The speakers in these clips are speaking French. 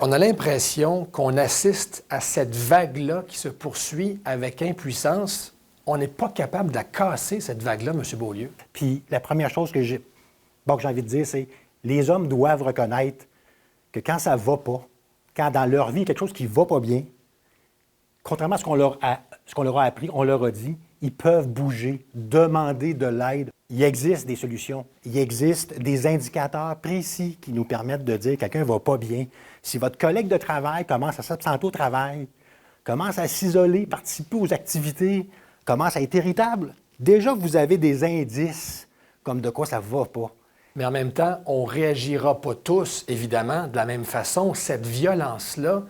On a l'impression qu'on assiste à cette vague-là qui se poursuit avec impuissance. On n'est pas capable de la casser, cette vague-là, M. Beaulieu. Puis la première chose que j'ai envie de dire, c'est les hommes doivent reconnaître que quand ça ne va pas, quand dans leur vie, il y a quelque chose qui ne va pas bien, contrairement à ce qu'on leur a appris, on leur a dit, ils peuvent bouger, demander de l'aide. Il existe des solutions. Il existe des indicateurs précis qui nous permettent de dire que quelqu'un ne va pas bien. Si votre collègue de travail commence à s'absenter au travail, commence à s'isoler, participer aux activités, commence à être irritable, déjà vous avez des indices comme de quoi ça ne va pas. Mais en même temps, on ne réagira pas tous, évidemment, de la même façon. Cette violence-là,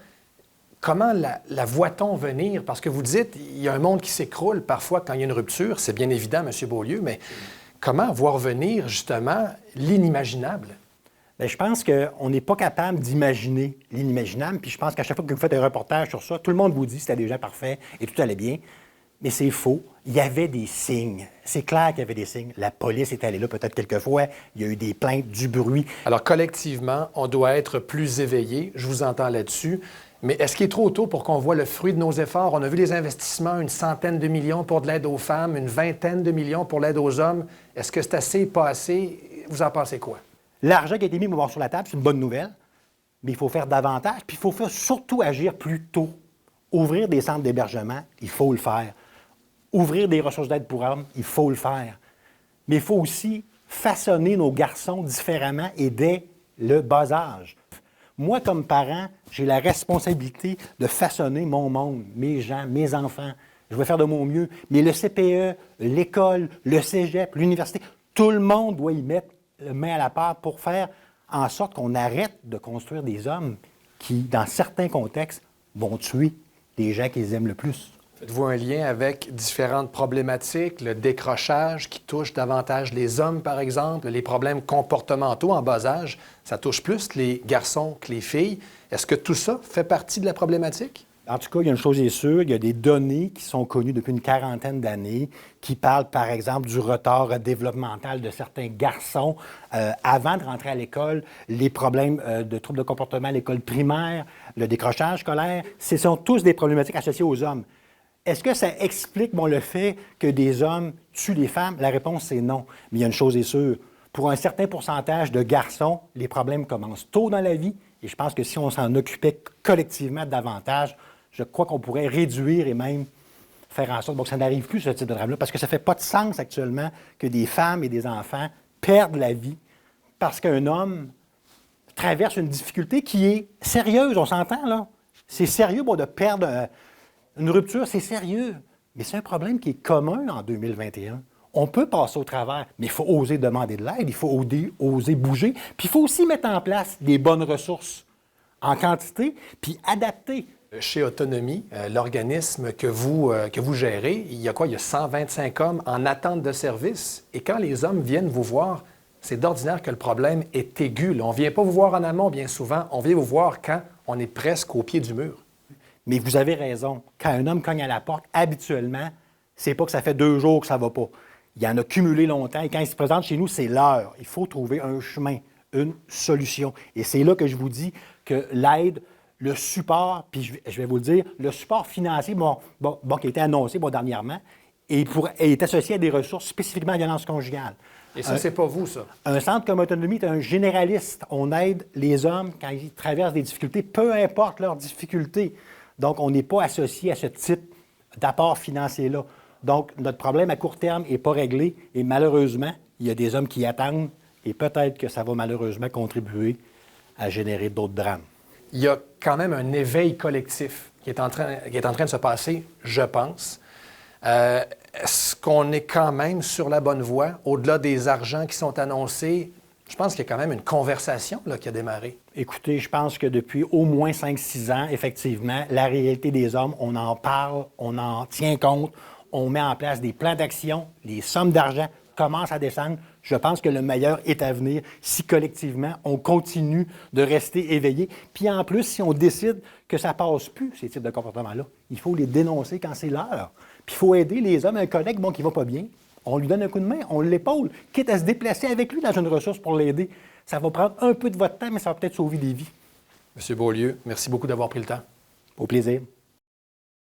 comment la voit-on venir? Parce que vous dites, il y a un monde qui s'écroule parfois quand il y a une rupture, c'est bien évident, M. Beaulieu, mais comment voir venir, justement, l'inimaginable? Bien, je pense qu'on n'est pas capable d'imaginer l'inimaginable, puis je pense qu'à chaque fois que vous faites un reportage sur ça, tout le monde vous dit que c'était des gens parfaits et tout allait bien, mais c'est faux. Il y avait des signes. C'est clair qu'il y avait des signes. La police est allée là peut-être quelques fois. Il y a eu des plaintes, du bruit. Alors, collectivement, on doit être plus éveillé. Je vous entends là-dessus. Mais est-ce qu'il est trop tôt pour qu'on voit le fruit de nos efforts? On a vu les investissements, 100 de millions pour de l'aide aux femmes, 20 de millions pour l'aide aux hommes. Est-ce que c'est assez, pas assez? Vous en pensez quoi? L'argent qui a été mis sur la table, c'est une bonne nouvelle, mais il faut faire davantage, puis il faut surtout agir plus tôt. Ouvrir des centres d'hébergement, il faut le faire. Ouvrir des ressources d'aide pour hommes, il faut le faire. Mais il faut aussi façonner nos garçons différemment et dès le bas âge. Moi, comme parent, j'ai la responsabilité de façonner mon monde, mes gens, mes enfants. Je vais faire de mon mieux. Mais le CPE, l'école, le cégep, l'université, tout le monde doit y mettre la main à la pâte pour faire en sorte qu'on arrête de construire des hommes qui, dans certains contextes, vont tuer les gens qu'ils aiment le plus. Faites-vous un lien avec différentes problématiques, le décrochage qui touche davantage les hommes, par exemple, les problèmes comportementaux en bas âge, ça touche plus les garçons que les filles. Est-ce que tout ça fait partie de la problématique? En tout cas, il y a une chose est sûre, il y a des données qui sont connues depuis une quarantaine d'années qui parlent, par exemple, du retard développemental de certains garçons avant de rentrer à l'école, les problèmes de troubles de comportement à l'école primaire, le décrochage scolaire. Ce sont tous des problématiques associées aux hommes. Est-ce que ça explique le fait que des hommes tuent des femmes? La réponse, c'est non. Mais il y a une chose est sûre. Pour un certain pourcentage de garçons, les problèmes commencent tôt dans la vie. Et je pense que si on s'en occupait collectivement davantage, je crois qu'on pourrait réduire et même faire en sorte que ça n'arrive plus, ce type de drame-là. Parce que ça ne fait pas de sens actuellement que des femmes et des enfants perdent la vie parce qu'un homme traverse une difficulté qui est sérieuse, on s'entend, là. C'est sérieux, de perdre une rupture, c'est sérieux. Mais c'est un problème qui est commun en 2021. On peut passer au travers, mais il faut oser demander de l'aide, il faut oser bouger. Puis il faut aussi mettre en place des bonnes ressources en quantité, puis adapter. Chez Autonomie, l'organisme que vous gérez, il y a quoi? Il y a 125 hommes en attente de service. Et quand les hommes viennent vous voir, c'est d'ordinaire que le problème est aigu. Là, on ne vient pas vous voir en amont bien souvent, on vient vous voir quand on est presque au pied du mur. Mais vous avez raison. Quand un homme cogne à la porte, habituellement, c'est pas que ça fait 2 jours que ça va pas. Il en a cumulé longtemps et quand il se présente chez nous, c'est l'heure. Il faut trouver un chemin, une solution. Et c'est là que je vous dis que l'aide, le support, puis je vais vous le dire, le support financier qui a été annoncé dernièrement est associé à des ressources spécifiquement à la violence conjugale. Et ça, c'est pas vous, ça? Un centre comme Autonomie est un généraliste. On aide les hommes quand ils traversent des difficultés, peu importe leurs difficultés. Donc, on n'est pas associé à ce type d'apport financier-là. Donc, notre problème à court terme n'est pas réglé et malheureusement, il y a des hommes qui attendent et peut-être que ça va malheureusement contribuer à générer d'autres drames. Il y a quand même un éveil collectif qui est en train de se passer, je pense. Est-ce qu'on est quand même sur la bonne voie, au-delà des argents qui sont annoncés? Je pense qu'il y a quand même une conversation là, qui a démarré. Écoutez, je pense que depuis au moins 5-6 ans, effectivement, la réalité des hommes, on en parle, on en tient compte, on met en place des plans d'action, les sommes d'argent commencent à descendre. Je pense que le meilleur est à venir si collectivement, on continue de rester éveillé. Puis en plus, si on décide que ça ne passe plus, ces types de comportements-là, il faut les dénoncer quand c'est l'heure. Puis il faut aider les hommes, un collègue qui ne va pas bien. On lui donne un coup de main, on l'épaule, quitte à se déplacer avec lui dans une ressource pour l'aider. Ça va prendre un peu de votre temps, mais ça va peut-être sauver des vies. Monsieur Beaulieu, merci beaucoup d'avoir pris le temps. Au plaisir.